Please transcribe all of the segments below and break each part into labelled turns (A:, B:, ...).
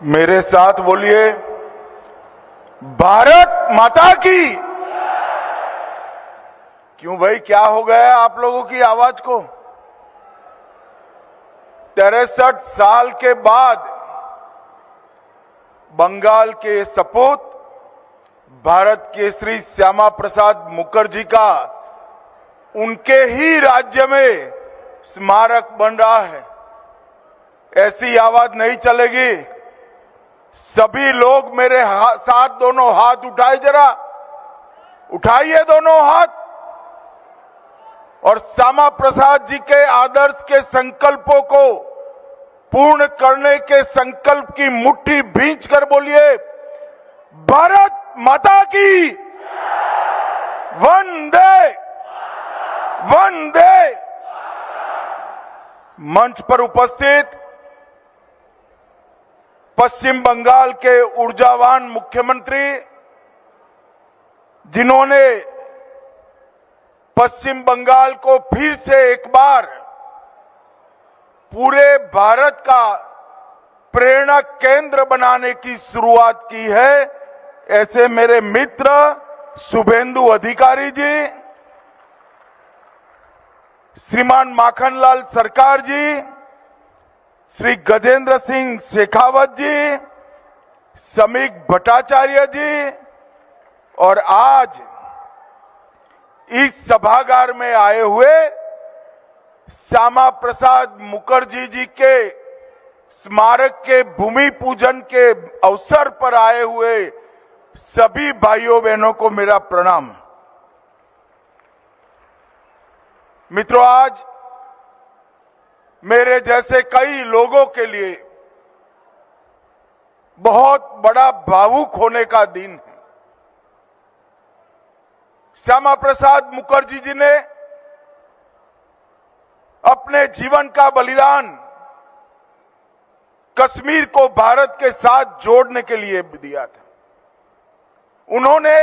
A: मेरे साथ बोलिए, भारत माता की। क्यों भाई, क्या हो गया आप लोगों की आवाज को? 63 साल के बाद बंगाल के सपूत भारत केसरी श्यामा प्रसाद मुखर्जी का उनके ही राज्य में स्मारक बन रहा है। ऐसी आवाज नहीं चलेगी। सभी लोग मेरे साथ दोनों हाथ उठाए, जरा उठाइए दोनों हाथ, और श्यामा प्रसाद जी के आदर्श के संकल्पों को पूर्ण करने के संकल्प की मुट्ठी भींच कर बोलिए, भारत माता की। वंदे वंदे। मंच पर उपस्थित पश्चिम बंगाल के ऊर्जावान मुख्यमंत्री, जिन्होंने पश्चिम बंगाल को फिर से एक बार पूरे भारत का प्रेरणा केंद्र बनाने की शुरुआत की है, ऐसे मेरे मित्र शुभेंदु अधिकारी जी, श्रीमान माखनलाल सरकार जी, श्री गजेंद्र सिंह शेखावत जी, समीक भट्टाचार्य जी, और आज इस सभागार में आए हुए श्यामा प्रसाद मुखर्जी जी के स्मारक के भूमि पूजन के अवसर पर आए हुए सभी भाइयों बहनों को मेरा प्रणाम। मित्रों, आज मेरे जैसे कई लोगों के लिए बहुत बड़ा भावुक होने का दिन है। श्यामा प्रसाद मुखर्जी जी ने अपने जीवन का बलिदान कश्मीर को भारत के साथ जोड़ने के लिए दिया था। उन्होंने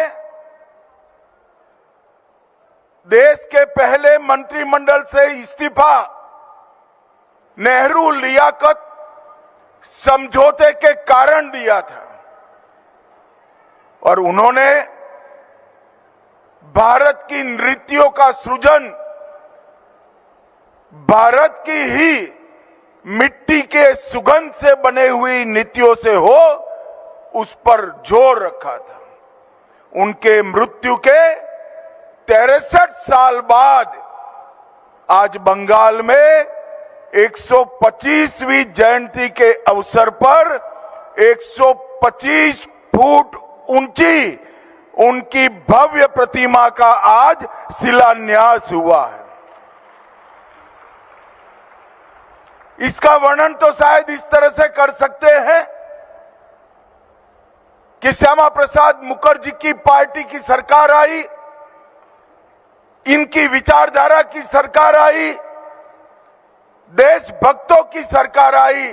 A: देश के पहले मंत्रिमंडल से इस्तीफा नेहरू लियाकत समझौते के कारण दिया था, और उन्होंने भारत की नीतियों का सृजन भारत की ही मिट्टी के सुगंध से बने हुई नीतियों से हो, उस पर जोर रखा था। उनके मृत्यु के 63 साल बाद आज बंगाल में 125वीं जयंती के अवसर पर 125 फुट ऊंची उनकी भव्य प्रतिमा का आज शिलान्यास हुआ है। इसका वर्णन तो शायद इस तरह से कर सकते हैं कि श्यामा प्रसाद मुखर्जी की पार्टी की सरकार आई, इनकी विचारधारा की सरकार आई, देशभक्तों की सरकार आई,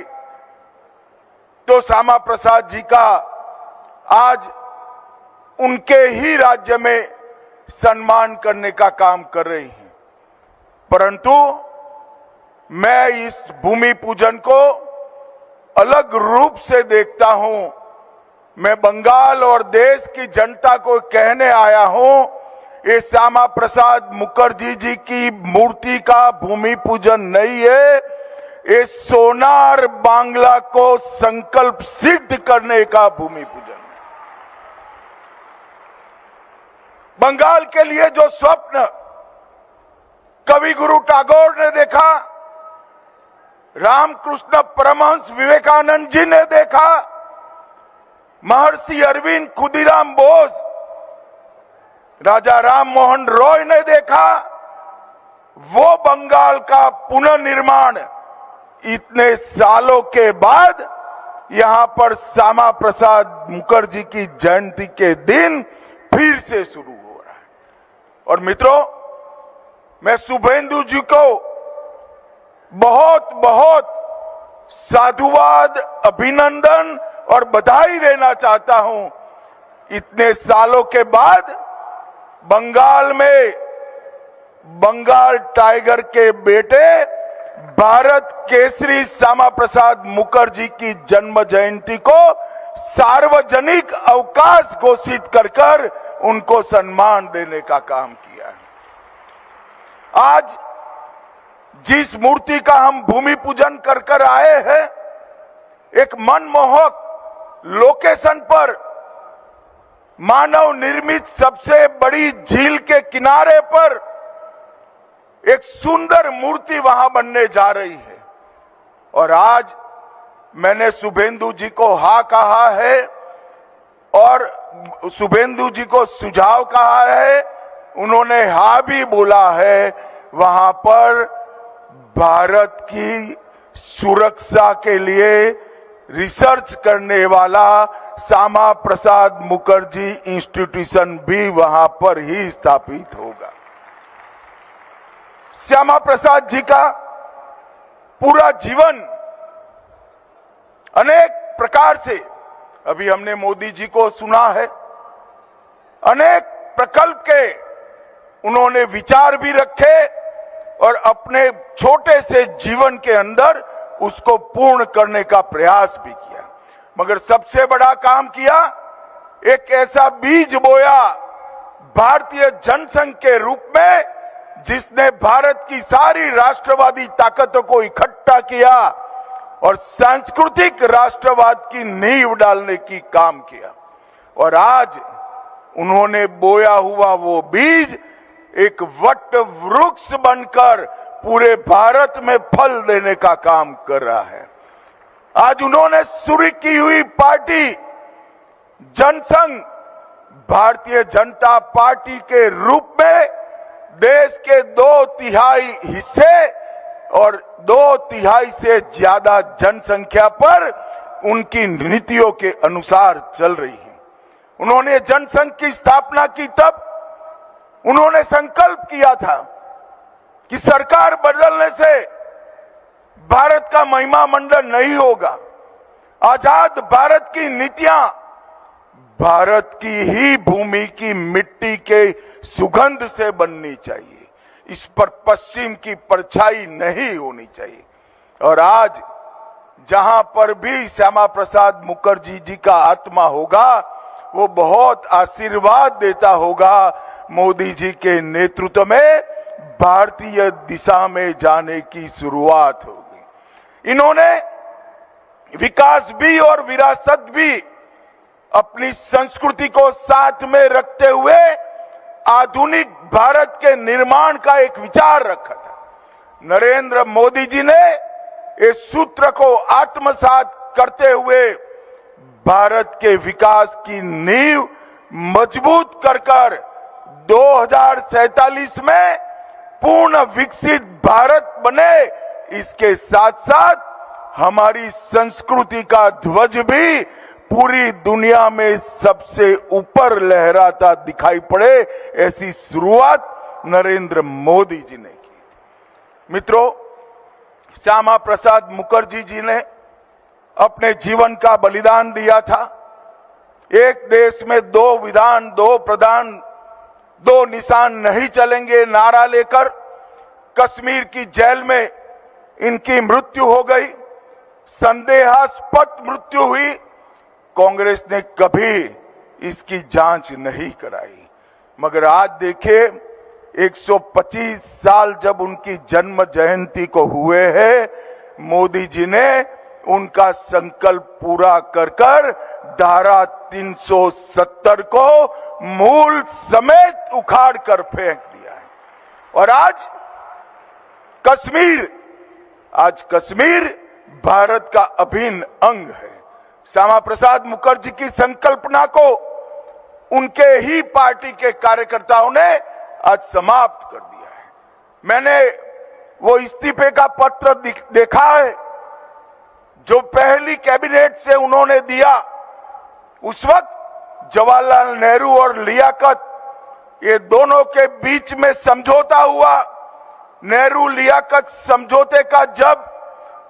A: तो श्यामा प्रसाद जी का आज उनके ही राज्य में सम्मान करने का काम कर रही हैं। परंतु मैं इस भूमि पूजन को अलग रूप से देखता हूं। मैं बंगाल और देश की जनता को कहने आया हूं, ये श्यामा प्रसाद मुखर्जी जी की मूर्ति का भूमि पूजन नहीं है, ये सोनार बांग्ला को संकल्प सिद्ध करने का भूमि पूजन है। बंगाल के लिए जो स्वप्न कवि गुरु टैगोर ने देखा, रामकृष्ण परमहंस विवेकानंद जी ने देखा, महर्षि अरविंद, खुदीराम बोस, राजा राम मोहन रॉय ने देखा, वो बंगाल का पुनर्निर्माण इतने सालों के बाद यहां पर श्यामा प्रसाद मुखर्जी की जयंती के दिन फिर से शुरू हो रहा है। और मित्रों, मैं शुभेंदु जी को बहुत बहुत साधुवाद, अभिनंदन और बधाई देना चाहता हूं। इतने सालों के बाद बंगाल में बंगाल टाइगर के बेटे भारत केसरी श्यामा प्रसाद मुखर्जी की जन्म जयंती को सार्वजनिक अवकाश घोषित कर उनको सम्मान देने का काम किया है। आज जिस मूर्ति का हम भूमि पूजन कर आए हैं, एक मनमोहक लोकेशन पर मानव निर्मित सबसे बड़ी झील के किनारे पर एक सुंदर मूर्ति वहां बनने जा रही है। और आज मैंने शुभेंदु जी को हाँ कहा है और शुभेंदु जी को सुझाव कहा है, उन्होंने हाँ भी बोला है। वहां पर भारत की सुरक्षा के लिए रिसर्च करने वाला श्यामा प्रसाद मुखर्जी इंस्टीट्यूशन भी वहां पर ही स्थापित होगा। श्यामा प्रसाद जी का पूरा जीवन अनेक प्रकार से, अभी हमने मोदी जी को सुना है, अनेक प्रकल्प के उन्होंने विचार भी रखे और अपने छोटे से जीवन के अंदर उसको पूर्ण करने का प्रयास भी किया। मगर सबसे बड़ा काम किया, एक ऐसा बीज बोया भारतीय जनसंघ के रूप में, जिसने भारत की सारी राष्ट्रवादी ताकतों को इकट्ठा किया और सांस्कृतिक राष्ट्रवाद की नींव डालने की काम किया। और आज उन्होंने बोया हुआ वो बीज एक वट वृक्ष बनकर पूरे भारत में फल देने का काम कर रहा है। आज उन्होंने शुरू की हुई पार्टी जनसंघ, भारतीय जनता पार्टी के रूप में देश के 2/3 हिस्से और 2/3 से ज्यादा जनसंख्या पर उनकी नीतियों के अनुसार चल रही है। उन्होंने जनसंघ की स्थापना की तब उन्होंने संकल्प किया था कि सरकार बदलने से भारत का महिमा मंडन नहीं होगा। आजाद भारत की नीतियां भारत की ही भूमि की मिट्टी के सुगंध से बननी चाहिए, इस पर पश्चिम की परछाई नहीं होनी चाहिए। और आज जहां पर भी श्यामा प्रसाद मुखर्जी जी का आत्मा होगा, वो बहुत आशीर्वाद देता होगा। मोदी जी के नेतृत्व में भारतीय दिशा में जाने की शुरुआत होगी। इन्होंने विकास भी और विरासत भी अपनी संस्कृति को साथ में रखते हुए आधुनिक भारत के निर्माण का एक विचार रखा था। नरेंद्र मोदी जी ने इस सूत्र को आत्मसात करते हुए भारत के विकास की नींव मजबूत कर 2047 में पूर्ण विकसित भारत बने, इसके साथ साथ हमारी संस्कृति का ध्वज भी पूरी दुनिया में सबसे ऊपर लहराता दिखाई पड़े, ऐसी शुरुआत नरेंद्र मोदी जी ने की। मित्रों, श्यामा प्रसाद मुखर्जी जी ने अपने जीवन का बलिदान दिया था। एक देश में 2 विधान 2 प्रधान 2 निशान नहीं चलेंगे नारा लेकर कश्मीर की जेल में इनकी मृत्यु हो गई, संदेहास्पद मृत्यु हुई। कांग्रेस ने कभी इसकी जांच नहीं कराई। मगर आज देखिए 125 साल जब उनकी जन्म जयंती को हुए हैं, मोदी जी ने उनका संकल्प पूरा कर धारा 370 को मूल समेत उखाड़ कर फेंक दिया है। और आज कश्मीर भारत का अभिन्न अंग है। श्यामा प्रसाद मुखर्जी की संकल्पना को उनके ही पार्टी के कार्यकर्ताओं ने आज समाप्त कर दिया है। मैंने वो इस्तीफे का पत्र देखा है जो पहली कैबिनेट से उन्होंने दिया। उस वक्त जवाहरलाल नेहरू और लियाकत, ये दोनों के बीच में समझौता हुआ। नेहरू लियाकत समझौते का जब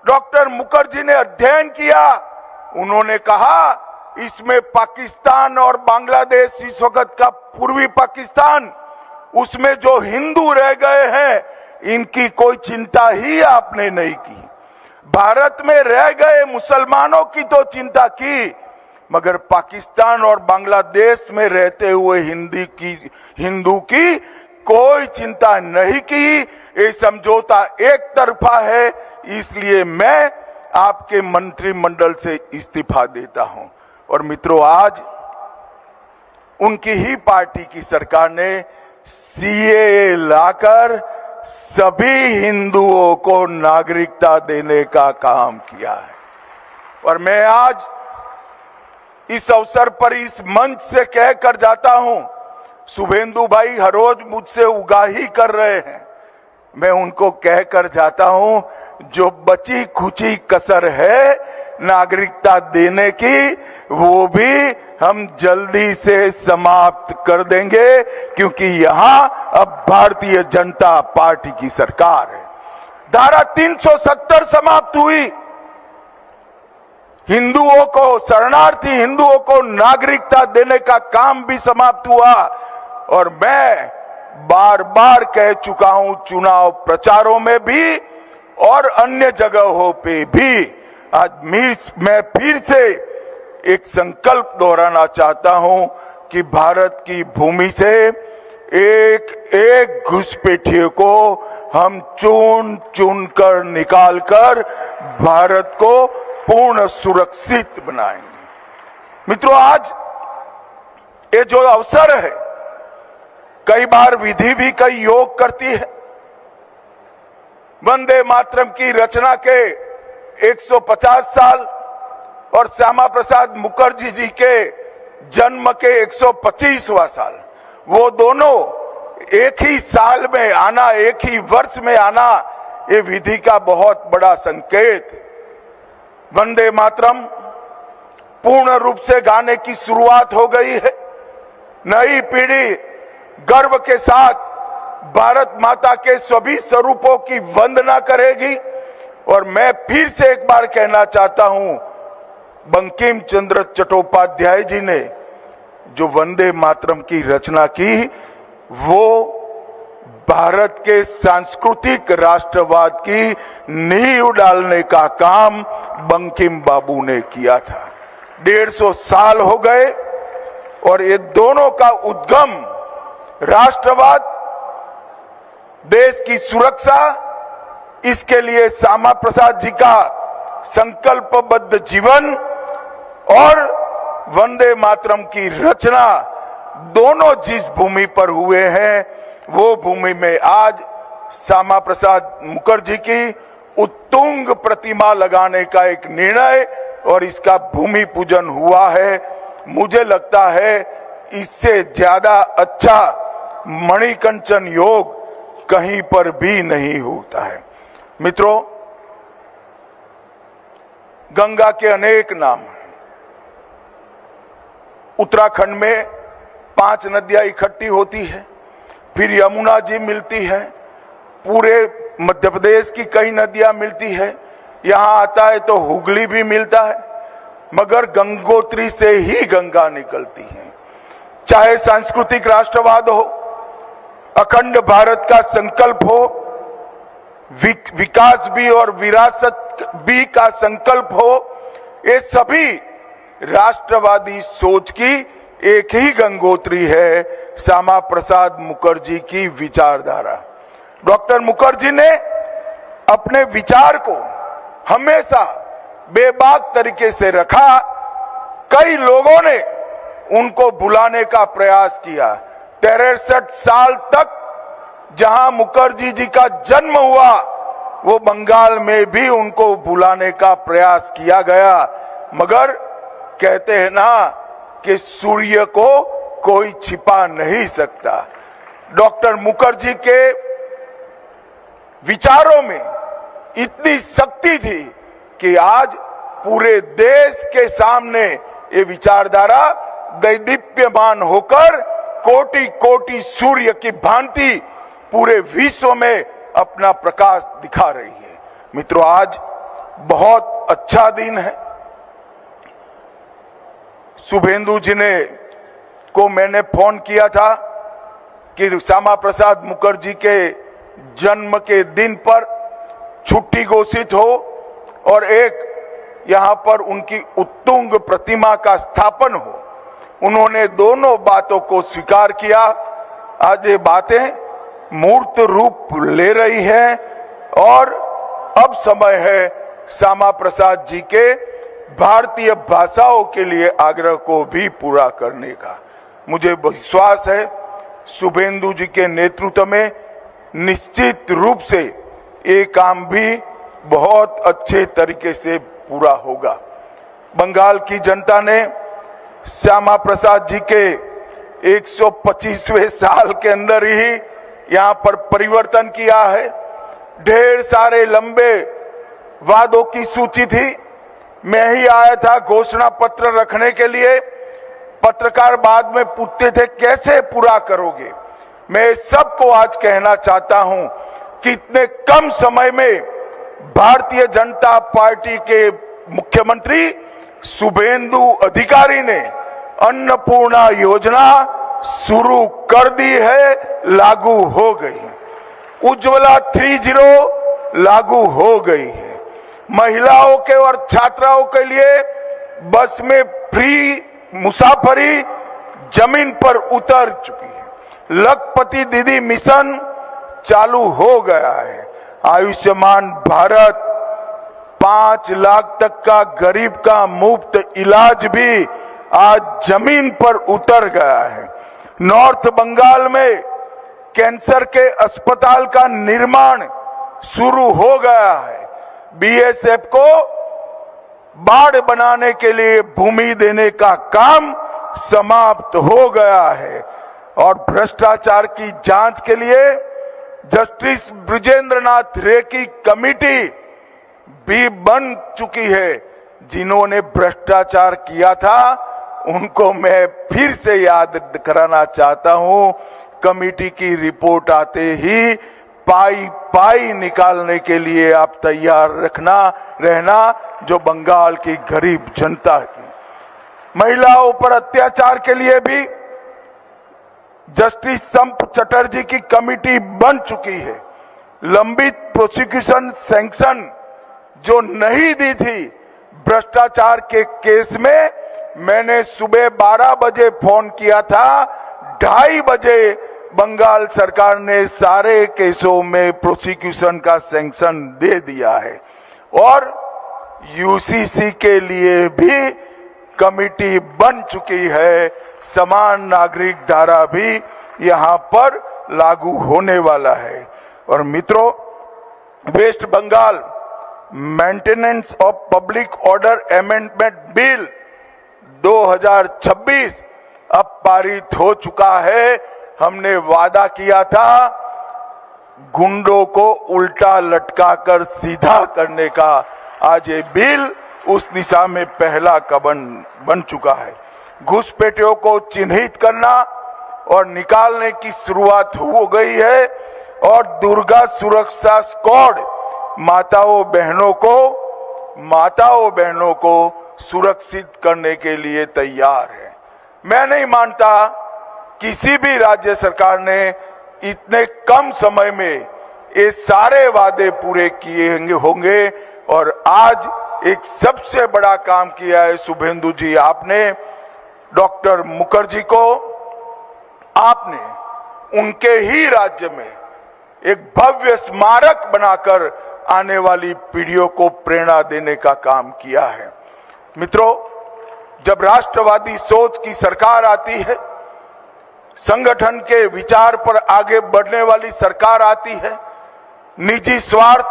A: डॉक्टर मुखर्जी ने अध्ययन किया, उन्होंने कहा इसमें पाकिस्तान और बांग्लादेश, इस वक्त का पूर्वी पाकिस्तान, उसमें जो हिंदू रह गए हैं इनकी कोई चिंता ही आपने नहीं की। भारत में रह गए मुसलमानों की तो चिंता की, मगर पाकिस्तान और बांग्लादेश में रहते हुए हिंदू की कोई चिंता नहीं की। ये समझौता एक तरफा है, इसलिए मैं आपके मंत्रिमंडल से इस्तीफा देता हूं। और मित्रों, आज उनकी ही पार्टी की सरकार ने सीएए लाकर सभी हिंदुओं को नागरिकता देने का काम किया है। और मैं आज इस अवसर पर इस मंच से कहकर जाता हूं, शुभेंदु भाई हर रोज मुझसे उगाही कर रहे हैं, मैं उनको कहकर जाता हूं, जो बची खुची कसर है नागरिकता देने की, वो भी हम जल्दी से समाप्त कर देंगे, क्योंकि यहां अब भारतीय जनता पार्टी की सरकार है। धारा 370 समाप्त हुई, हिंदुओं को, शरणार्थी हिंदुओं को नागरिकता देने का काम भी समाप्त हुआ। और मैं बार बार कह चुका हूं, चुनाव प्रचारों में भी और अन्य जगहों पे भी, आज मैं फिर से एक संकल्प दोहराना चाहता हूं कि भारत की भूमि से एक एक घुसपैठिए को हम चुन चुन कर निकाल कर भारत को पूर्ण सुरक्षित बनाएंगे। मित्रों, आज ये जो अवसर है, कई बार विधि भी कई योग करती है। वंदे मातरम की रचना के 150 साल और श्यामा प्रसाद मुखर्जी जी के जन्म के 125वां साल, वो दोनों एक ही साल में आना, एक ही वर्ष में आना, ये विधि का बहुत बड़ा संकेत। वंदे मातरम पूर्ण रूप से गाने की शुरुआत हो गई है। नई पीढ़ी गर्व के साथ भारत माता के सभी स्वरूपों की वंदना करेगी। और मैं फिर से एक बार कहना चाहता हूं, बंकिम चंद्र चट्टोपाध्याय जी ने जो वंदे मातरम की रचना की, वो भारत के सांस्कृतिक राष्ट्रवाद की नींव डालने का काम बंकिम बाबू ने किया था। 150 साल हो गए और ये दोनों का उद्गम राष्ट्रवाद, देश की सुरक्षा, इसके लिए श्यामा प्रसाद जी का संकल्पबद्ध जीवन और वंदे मातरम की रचना, दोनों जिस भूमि पर हुए हैं, वो भूमि में आज श्यामा प्रसाद मुखर्जी की उत्तुंग प्रतिमा लगाने का एक निर्णय और इसका भूमि पूजन हुआ है। मुझे लगता है इससे ज्यादा अच्छा मणिकंचन योग कहीं पर भी नहीं होता है। मित्रों, गंगा के अनेक नाम। उत्तराखंड में 5 नदियां इकट्ठी होती है, फिर यमुना जी मिलती है, पूरे मध्य प्रदेश की कई नदियां मिलती है, यहां आता है तो हुगली भी मिलता है, मगर गंगोत्री से ही गंगा निकलती है। चाहे सांस्कृतिक राष्ट्रवाद हो, अखंड भारत का संकल्प हो, विकास भी और विरासत भी का संकल्प हो, ये सभी राष्ट्रवादी सोच की एक ही गंगोत्री है, श्यामा प्रसाद मुखर्जी की विचारधारा। डॉक्टर मुखर्जी ने अपने विचार को हमेशा बेबाक तरीके से रखा। कई लोगों ने उनको भुलाने का प्रयास किया। 63 साल तक जहां मुखर्जी जी का जन्म हुआ, वो बंगाल में भी उनको भुलाने का प्रयास किया गया, मगर कहते हैं ना कि सूर्य को कोई छिपा नहीं सकता। डॉक्टर मुखर्जी के विचारों में इतनी शक्ति थी कि आज पूरे देश के सामने ये विचारधारा दैदीप्यमान होकर कोटि कोटि सूर्य की भांति पूरे विश्व में अपना प्रकाश दिखा रही है। मित्रों, आज बहुत अच्छा दिन है। शुभेंदु जी ने को मैंने फोन किया था कि श्यामा प्रसाद मुखर्जी के जन्म के दिन पर छुट्टी घोषित हो और एक यहाँ पर उनकी उत्तुंग प्रतिमा का स्थापन हो। उन्होंने दोनों बातों को स्वीकार किया। आज ये बातें मूर्त रूप ले रही हैं और अब समय है श्यामा प्रसाद जी के भारतीय भाषाओं के लिए आग्रह को भी पूरा करने का। मुझे विश्वास है शुभेंदु जी के नेतृत्व में निश्चित रूप से ये काम भी बहुत अच्छे तरीके से पूरा होगा। बंगाल की जनता ने श्यामा प्रसाद जी के 125वें साल के अंदर ही यहाँ पर परिवर्तन किया है। ढेर सारे लंबे वादों की सूची थी। मैं ही आया था घोषणा पत्र रखने के लिए। पत्रकार बाद में पूछते थे कैसे पूरा करोगे। मैं सबको आज कहना चाहता हूं कि इतने कम समय में भारतीय जनता पार्टी के मुख्यमंत्री शुभेंदु अधिकारी ने अन्नपूर्णा योजना शुरू कर दी है, लागू हो गई। उज्ज्वला 30 लागू हो गई है। महिलाओं के और छात्राओं के लिए बस में फ्री मुसाफरी जमीन पर उतर चुकी है। लखपति दीदी मिशन चालू हो गया है। आयुष्मान भारत 5 लाख तक का गरीब का मुफ्त इलाज भी आज जमीन पर उतर गया है। नॉर्थ बंगाल में कैंसर के अस्पताल का निर्माण शुरू हो गया है। बीएसएफ को बाढ़ बनाने के लिए भूमि देने का काम समाप्त हो गया है और भ्रष्टाचार की जांच के लिए जस्टिस बृजेंद्रनाथ रे की कमेटी भी बन चुकी है। जिन्होंने भ्रष्टाचार किया था उनको मैं फिर से याद कराना चाहता हूं। कमेटी की रिपोर्ट आते ही पाई पाई निकालने के लिए आप तैयार रहना जो बंगाल की गरीब जनता की। महिलाओं पर अत्याचार के लिए भी जस्टिस संप चटर्जी की कमेटी बन चुकी है। लंबित प्रोसिक्यूशन सैंक्शन जो नहीं दी थी भ्रष्टाचार के केस में, मैंने सुबह 12 बजे फोन किया था, 2:30 बजे बंगाल सरकार ने सारे केसों में प्रोसिक्यूशन का सैंक्शन दे दिया है और यूसीसी के लिए भी कमेटी बन चुकी है। समान नागरिक धारा भी यहां पर लागू होने वाला है। और मित्रों, West Bengal maintenance of public order amendment bill 2026 अब पारित हो चुका है। हमने वादा किया था गुंडों को उल्टा लटकाकर सीधा करने का। आज ये बिल उस दिशा में पहला कदम बन चुका है। घुसपैठियों को चिन्हित करना और निकालने की शुरुआत हो गई है और दुर्गा सुरक्षा स्क्वाड माताओं बहनों को सुरक्षित करने के लिए तैयार है। मैं नहीं मानता किसी भी राज्य सरकार ने इतने कम समय में ये सारे वादे पूरे किए होंगे और आज एक सबसे बड़ा काम किया है शुभेंदु जी आपने। डॉक्टर मुखर्जी को आपने उनके ही राज्य में एक भव्य स्मारक बनाकर आने वाली पीढ़ियों को प्रेरणा देने का काम किया है। मित्रों, जब राष्ट्रवादी सोच की सरकार आती है, संगठन के विचार पर आगे बढ़ने वाली सरकार आती है, निजी स्वार्थ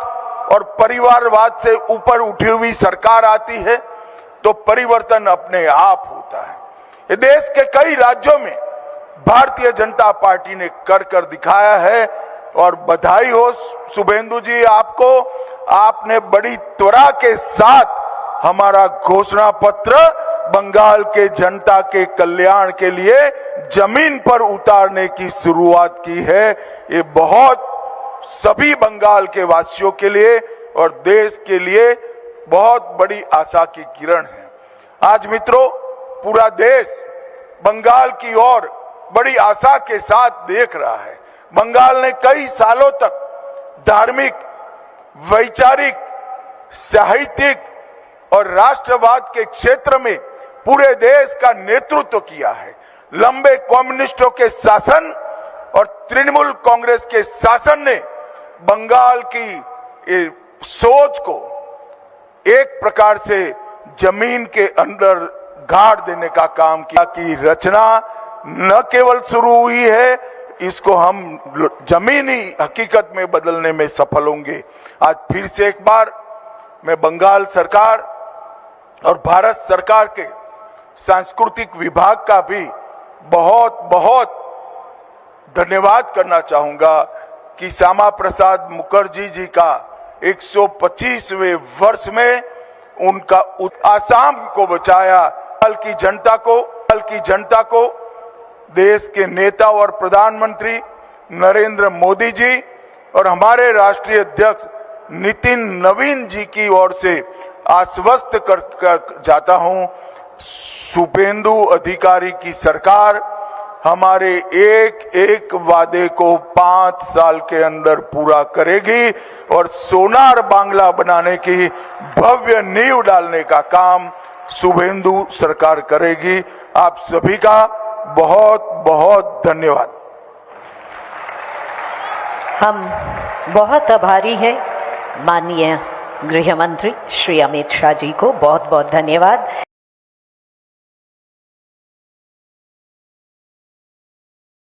A: और परिवारवाद से ऊपर उठी हुई सरकार आती है, तो परिवर्तन अपने आप होता है। ये देश के कई राज्यों में भारतीय जनता पार्टी ने कर दिखाया है और बधाई हो शुभेंदु जी आपको। आपने बड़ी त्वरा के साथ हमारा घोषणा पत्र बंगाल के जनता के कल्याण के लिए जमीन पर उतारने की शुरुआत की है। ये बहुत सभी बंगाल के वासियों के लिए और देश के लिए बहुत बड़ी आशा की किरण है। आज मित्रों, पूरा देश बंगाल की ओर बड़ी आशा के साथ देख रहा है। बंगाल ने कई सालों तक धार्मिक, वैचारिक, साहित्यिक और राष्ट्रवाद के क्षेत्र में पूरे देश का नेतृत्व किया है। लंबे कम्युनिस्टों के शासन और तृणमूल कांग्रेस के शासन ने बंगाल की सोच को एक प्रकार से जमीन के अंदर गाड़ देने का काम किया कि रचना न केवल शुरू हुई है, इसको हम जमीनी हकीकत में बदलने में सफल होंगे। आज फिर से एक बार मैं बंगाल सरकार और भारत सरकार के सांस्कृतिक विभाग का भी बहुत बहुत धन्यवाद करना चाहूंगा कि श्यामा प्रसाद मुखर्जी जी का 125वें वर्ष में उनका आसाम को बचाया। कल की जनता को देश के नेता और प्रधानमंत्री नरेंद्र मोदी जी और हमारे राष्ट्रीय अध्यक्ष नितिन नवीन जी की ओर से आश्वस्त कर जाता हूं, शुभेंदु अधिकारी की सरकार हमारे एक एक वादे को 5 साल के अंदर पूरा करेगी और सोनार बांग्ला बनाने की भव्य नींव डालने का काम शुभेंदु सरकार करेगी। आप सभी का बहुत बहुत धन्यवाद।
B: हम बहुत आभारी हैं माननीय गृह मंत्री श्री अमित शाह जी को, बहुत बहुत धन्यवाद।